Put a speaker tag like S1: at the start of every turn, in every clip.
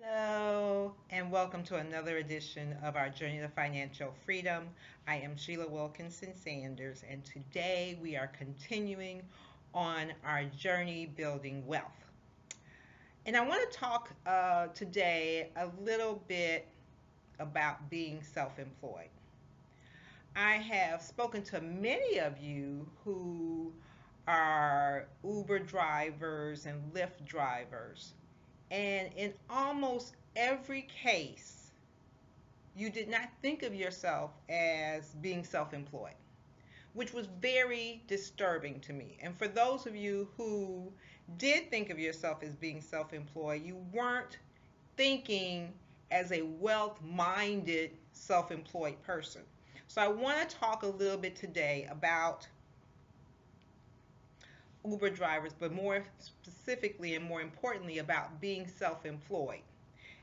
S1: Hello, and welcome to another edition of our Journey to Financial Freedom. I am Sheila Wilkinson-Sanders, and today we are continuing on our journey building wealth. And I want to talk today a little bit about being self employed. I have spoken to many of you who are Uber drivers and Lyft drivers, and in almost every case, you did not think of yourself as being self employed, which was very disturbing to me. And for those of you who did think of yourself as being self employed, you weren't thinking as a wealth minded self employed person. So I want to talk a little bit today about Uber drivers, but more specifically and more importantly about being self employed.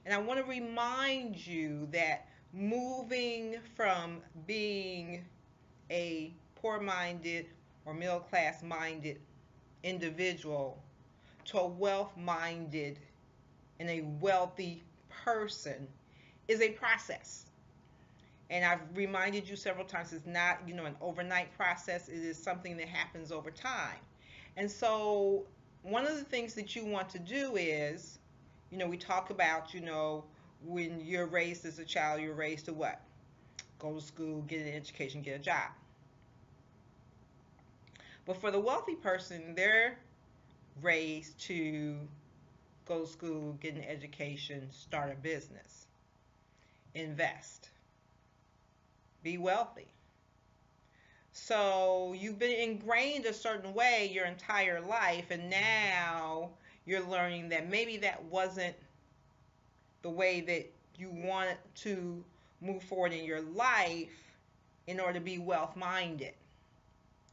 S1: And I want to remind you that moving from being a poor minded or middle class minded individual to a wealth minded and a wealthy person is a process. And I've reminded you several times it's not, an overnight process. It is something that happens over time. And so one of the things that you want to do is, we talk about, when you're raised as a child, you're raised to what? Go to school, get an education, get a job. But for the wealthy person, they're raised to go to school, get an education, start a business, invest, be wealthy. So you've been ingrained a certain way your entire life, and now you're learning that maybe that wasn't the way that you wanted to move forward in your life in order to be wealth minded,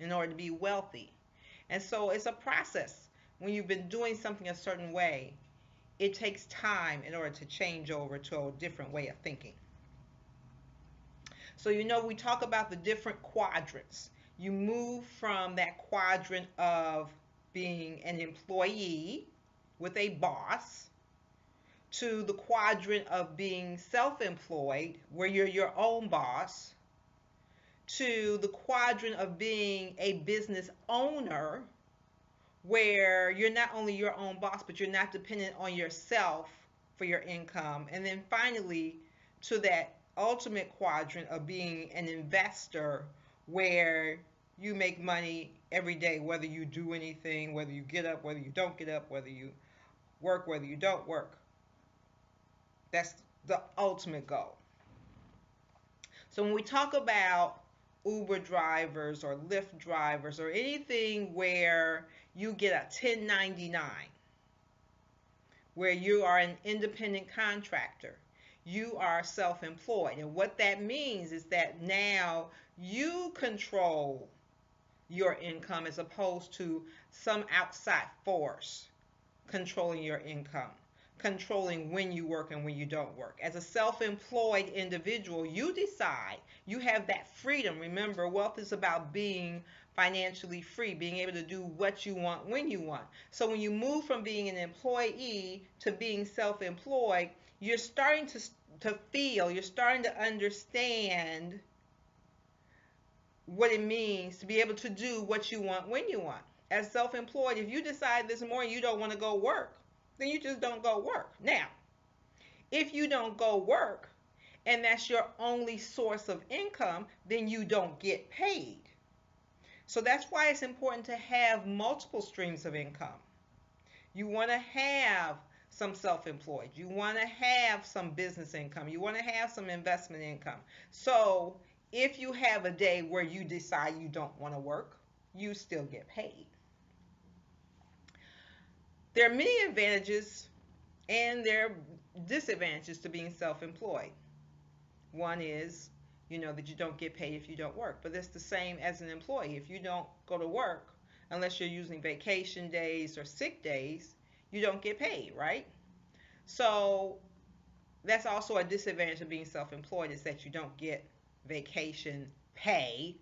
S1: in order to be wealthy. And so it's a process. When you've been doing something a certain way, it takes time in order to change over to a different way of thinking. So, we talk about the different quadrants. You move from that quadrant of being an employee with a boss to the quadrant of being self-employed, where you're your own boss, to the quadrant of being a business owner, where you're not only your own boss, but you're not dependent on yourself for your income. And then finally, to that ultimate quadrant of being an investor, where you make money every day, whether you do anything, whether you get up, whether you don't get up, whether you work, whether you don't work. That's the ultimate goal. So when we talk about Uber drivers or Lyft drivers or anything where you get a 1099, where you are an independent contractor, you are self-employed. And what that means is that now you control your income as opposed to some outside force controlling your income, controlling when you work and when you don't work. As a self-employed individual, you decide, you have that freedom. Remember, wealth is about being financially free, being able to do what you want when you want. So when you move from being an employee to being self-employed, you're starting to feel, you're starting to understand what it means to be able to do what you want when you want. As self-employed, if you decide this morning you don't want to go work, then you just don't go work. Now, if you don't go work and that's your only source of income, then you don't get paid. So that's why it's important to have multiple streams of income. You want to have some self-employed. You want to have some business income. You want to have some investment income. So if you have a day where you decide you don't want to work, you still get paid. There are many advantages and there are disadvantages to being self-employed. One is, that you don't get paid if you don't work. But it's the same as an employee. If you don't go to work, unless you're using vacation days or sick days, you don't get paid, right? So that's also a disadvantage of being self-employed, is that you don't get vacation pay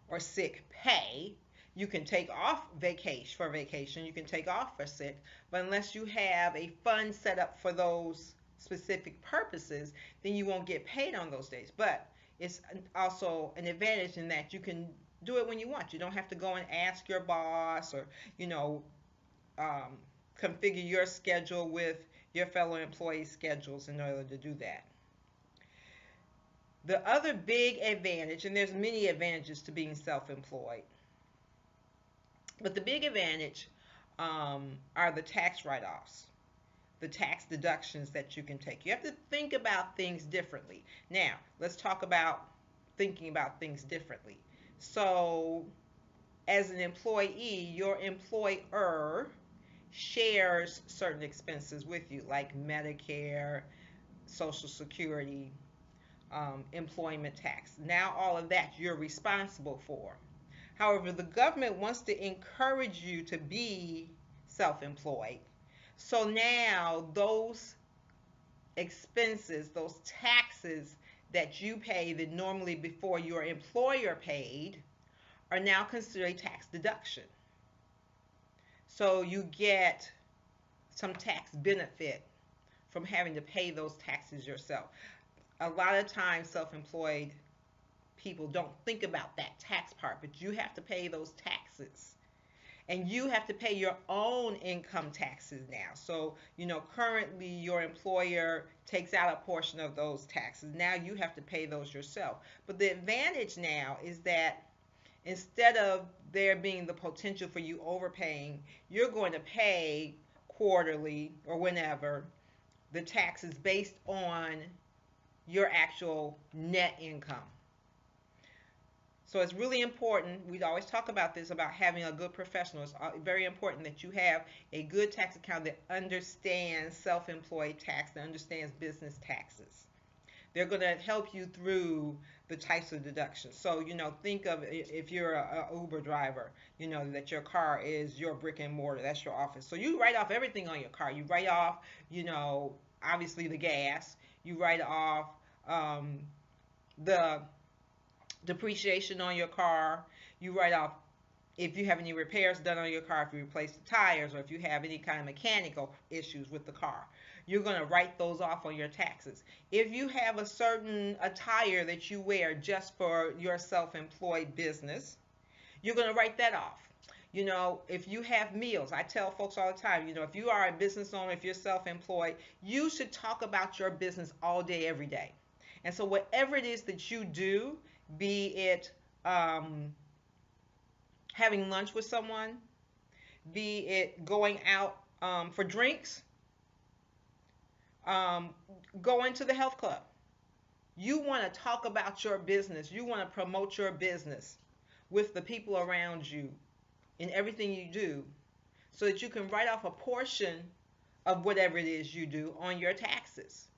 S1: or sick pay. You can take off vacation, you can take off for sick, but unless you have a fund set up for those specific purposes, then you won't get paid on those days. But it's also an advantage in that you can do it when you want. You don't have to go and ask your boss, or you know um, configure your schedule with your fellow employees' schedules in order to do that. The other big advantage, and there's many advantages to being self-employed, but the big advantage are the tax write-offs, the tax deductions that you can take. You have to think about things differently. Now, let's talk about thinking about things differently. So, as an employee, your employer shares certain expenses with you, like Medicare, Social Security, employment tax. Now, all of that you're responsible for. However, the government wants to encourage you to be self-employed. So now those expenses, those taxes that you pay that normally before your employer paid, are now considered a tax deduction. So you get some tax benefit from having to pay those taxes yourself. A lot of times self-employed people don't think about that tax part, but you have to pay those taxes. And you have to pay your own income taxes now. So, currently your employer takes out a portion of those taxes. Now you have to pay those yourself. But the advantage now is that instead of there being the potential for you overpaying, you're going to pay quarterly or whenever the taxes based on your actual net income. So it's really important, we always talk about this, about having a good professional. It's very important that you have a good tax accountant that understands self-employed tax, that understands business taxes. They're going to help you through the types of deductions. So, think of if you're a Uber driver, that your car is your brick and mortar, that's your office. So you write off everything on your car. You write off, obviously the gas. You write off the depreciation on your car. You write off if you have any repairs done on your car, if you replace the tires, or if you have any kind of mechanical issues with the car. You're going to write those off on your taxes. If you have a certain attire that you wear just for your self-employed business, you're going to write that off. If you have meals, I tell folks all the time, if you are a business owner, if you're self-employed, you should talk about your business all day, every day. And so whatever it is that you do, be it having lunch with someone, be it going out for drinks, going to the health club. You want to talk about your business. You want to promote your business with the people around you in everything you do, so that you can write off a portion of whatever it is you do on your taxes.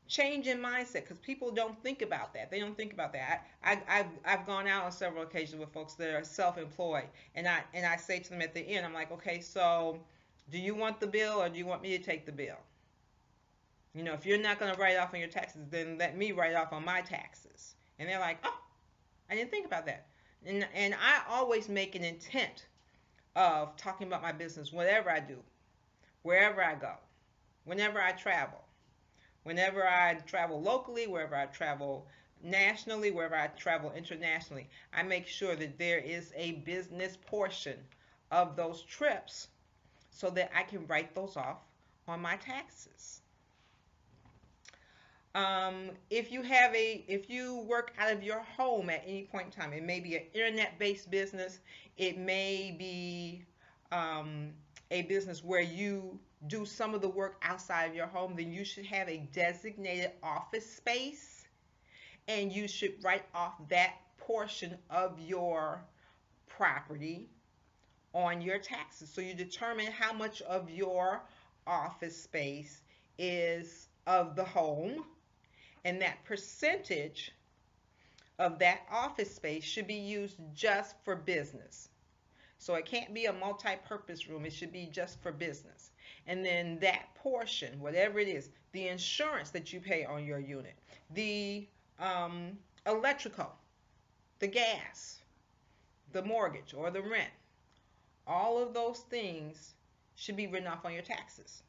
S1: Change in mindset, because people don't think about that. They don't think about that. I've gone out on several occasions with folks that are self-employed, and I say to them at the end, I'm like, okay, so do you want the bill, or do you want me to take the bill? If you're not going to write off on your taxes, then let me write off on my taxes. And they're like, oh, I didn't think about that. And I always make an intent of talking about my business, whatever I do, wherever I go, whenever I travel. Whenever I travel locally, wherever I travel nationally, wherever I travel internationally, I make sure that there is a business portion of those trips so that I can write those off on my taxes. If you work out of your home at any point in time, it may be an internet-based business, it may be a business where you do some of the work outside of your home, then you should have a designated office space, and you should write off that portion of your property on your taxes. So you determine how much of your office space is of the home, and that percentage of that office space should be used just for business. So it can't be a multi-purpose room. It should be just for business. And then that portion, whatever it is, the insurance that you pay on your unit, the electrical, the gas, the mortgage or the rent. All of those things should be written off on your taxes.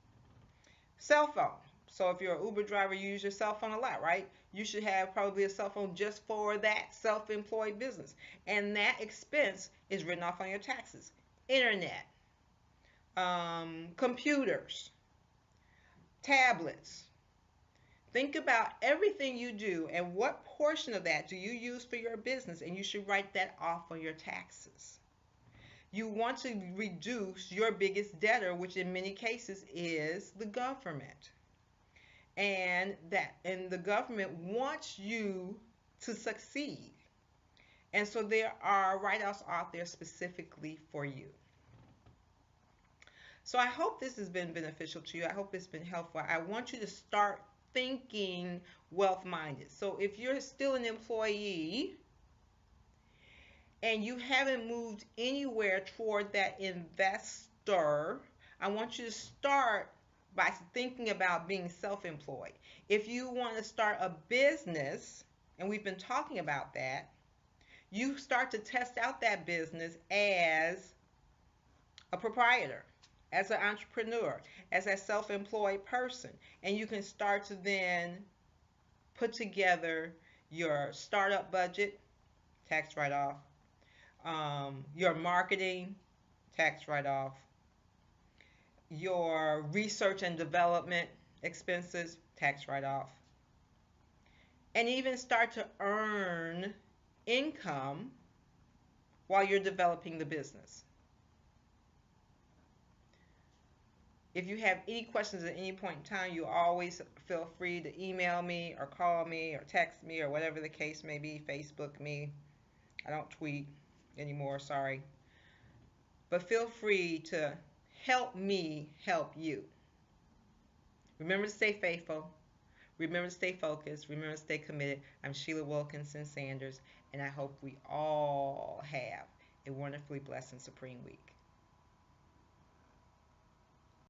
S1: Cell phone. So if you're an Uber driver, you use your cell phone a lot, right? You should have probably a cell phone just for that self-employed business. And that expense is written off on your taxes. Internet, computers, tablets. Think about everything you do and what portion of that do you use for your business, and you should write that off on your taxes. You want to reduce your biggest debtor, which in many cases is the government. And the government wants you to succeed. And so there are write-offs out there specifically for you. So I hope this has been beneficial to you. I hope it's been helpful. I want you to start thinking wealth-minded. So if you're still an employee and you haven't moved anywhere toward that investor, I want you to start by thinking about being self-employed. If you want to start a business, and we've been talking about that, you start to test out that business as a proprietor, as an entrepreneur, as a self-employed person. And you can start to then put together your startup budget, tax write-off, your marketing, tax write-off, your research and development expenses, tax write-off, and even start to earn income while you're developing the business. If you have any questions at any point in time, you always feel free to email me or call me or text me or whatever the case may be. Facebook me. I don't tweet anymore, sorry. But feel free to help me help you. Remember to stay faithful. Remember to stay focused. Remember to stay committed. I'm Sheila Wilkinson-Sanders, and I hope we all have a wonderfully blessed and supreme week.